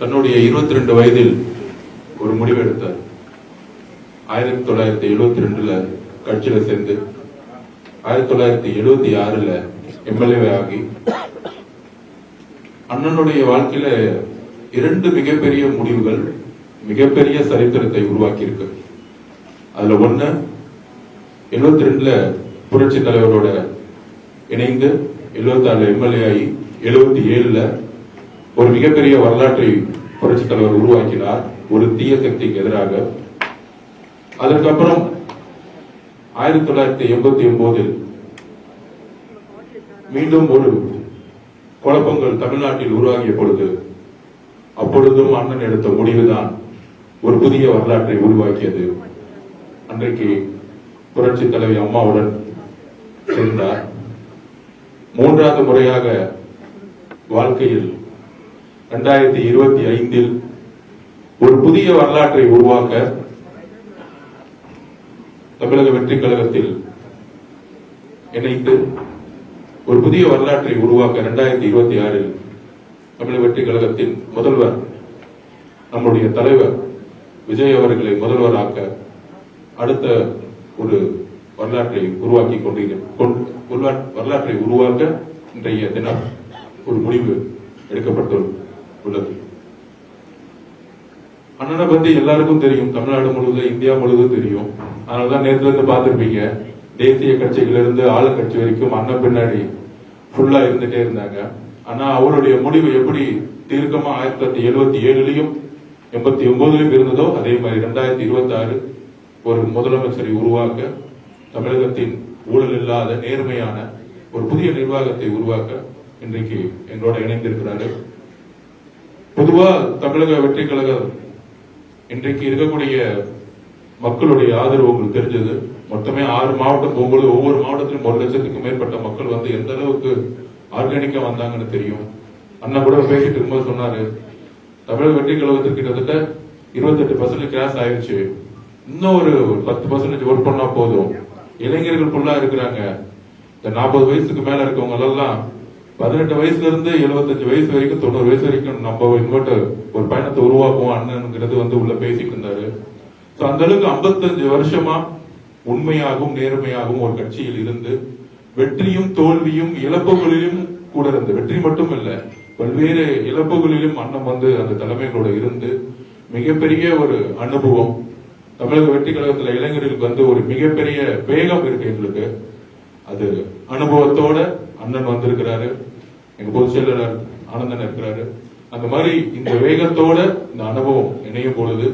தன்னுடைய 22 வயதில் ஒரு முடிவு எடுத்தார். 1972 கட்சியில சேர்ந்து 1976 எம்எல்ஏ ஆகி அண்ணனுடைய வாழ்க்கையில 2 மிகப்பெரிய முடிவுகள் மிகப்பெரிய சரித்திரத்தை உருவாக்கி இருக்கு. அதுல ஒண்ணு 72 புரட்சி தலைவரோட இணைந்து 76 எம்எல்ஏ ஆகி 77 ஒரு மிகப்பெரிய வரலாற்றை புரட்சி தலைவர் உருவாக்கினார் ஒரு தீய சக்திக்கு எதிராக. அதற்கப்புறம் 1989 மீண்டும் ஒரு குழப்பங்கள் தமிழ்நாட்டில் உருவாகிய பொழுது அப்பொழுதும் அண்ணன் எடுத்த முடிவுதான் ஒரு புதிய வரலாற்றை உருவாக்கியது. அன்றைக்கு புரட்சி தலைவி அம்மாவுடன் சேர்ந்தார். 3வது முறையாக வாழ்க்கையில் 2025 ஒரு புதிய வரலாற்றை உருவாக்க தமிழக வெற்றி கழகத்தில் இணைந்து ஒரு புதிய வரலாற்றை உருவாக்க 2026 தமிழக வெற்றி கழகத்தின் முதல்வர் நம்முடைய தலைவர் விஜய் அவர்களை முதல்வராக்க அடுத்த ஒரு வரலாற்றை உருவாக்கி வரலாற்றை உருவாக்க இன்றைய தினம் ஒரு முடிவு எடுக்கப்பட்டுள்ளது. அண்ணனை பத்தி எல்லாருக்கும் தெரியும், தமிழ்நாடு முழுவதும் இந்தியா முழுவதும் தெரியும். அதனாலதான் நேற்று இருந்து பார்த்திருப்பீங்க, தேசிய கட்சிகளிலிருந்து ஆளுங்கட்சி வரைக்கும் அண்ணன் பின்னாடி ஃபுல்லா இருந்துட்டே இருந்தாங்க. ஆனா அவருடைய முடிவு எப்படி தீர்க்கமா 1977 89 இருந்ததோ அதே மாதிரி 2026 ஒரு முதலமைச்சரை உருவாக்க, தமிழகத்தின் ஊழல் இல்லாத நேர்மையான ஒரு புதிய நிர்வாகத்தை உருவாக்க இன்றைக்கு எங்களோட இணைந்திருக்கிறாரு. பொதுவா தமிழக வெற்றி கழகம் இன்றைக்கு இருக்கக்கூடிய மக்களுடைய ஆதரவு உங்களுக்கு தெரிஞ்சது. மொத்தமே 6 மாவட்டம் போகும்போது ஒவ்வொரு மாவட்டத்திலும் 1 லட்சத்துக்கும் மேற்பட்ட மக்கள் வந்து எந்த அளவுக்கு ஆர்கானிக்கா வந்தாங்கன்னு தெரியும். அண்ணா கூட பேசிட்டு இருக்கும்போது சொன்னாரு, தமிழக வெற்றி கழகத்திற்கு கிட்டத்தட்ட 28% கிராஸ் ஆயிடுச்சு, இன்னும் ஒரு 10% ஒர்க் பண்ணா போதும். இளைஞர்கள் ஃபுல்லா இருக்கிறாங்க. இந்த 40 வயசுக்கு மேல இருக்கவங்க எல்லாம் 18 வயசுல இருந்து 75 வயசு வரைக்கும் 90 வயசு வரைக்கும் நம்ம இன்வெர்டர் ஒரு பயணத்தை உருவாக்குவோம் அண்ணனுங்கிறது வந்து உள்ள பேசிட்டு இருந்தாரு. அந்த அளவுக்கு 55 வருஷமா உண்மையாகவும் நேர்மையாகவும் ஒரு கட்சியில் இருந்து வெற்றியும் தோல்வியும் இழப்புகளிலும் கூட இருந்து, வெற்றி மட்டும் இல்ல பல்வேறு இழப்புகளிலும் அண்ணன் வந்து அந்த தலைமைகளோட இருந்து மிகப்பெரிய ஒரு அனுபவம். தமிழக வெற்றி கழகத்துல இளைஞர்களுக்கு வந்து ஒரு மிகப்பெரிய வேகம் இருக்கு. எங்களுக்கு அது அனுபவத்தோட அண்ணன் வந்திருக்கிறாரு. எங்க பொதுச் செயலாளர் ஆனந்தன் இருக்கிறாரு. அந்த மாதிரி இந்த வேகத்தோட இந்த அனுபவம் இணையும் பொழுது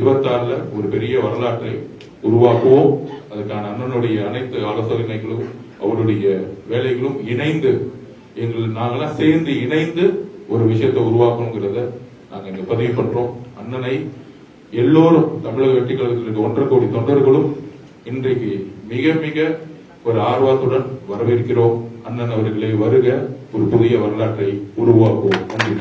26 ஒரு பெரிய வரலாற்றை உருவாக்குவோம். அதுக்கான அண்ணனுடைய அனைத்து ஆலோசனைகளும் அவருடைய வேலைகளும் இணைந்து நாங்கெல்லாம் சேர்ந்து இணைந்து ஒரு விஷயத்தை உருவாக்கணுங்கிறத நாங்க இங்க பதிவு பண்றோம். அண்ணனை எல்லோரும் தமிழக வெற்றி கழகத்தில் 1.5 கோடி தொண்டர்களும் இன்றைக்கு மிக மிக ஒரு ஆர்வத்துடன் வரவேற்கிறோம். அண்ணன் அவர்களை வருக, ஒரு புதிய வரலாற்றை உருவாக்குவோம். நன்றி.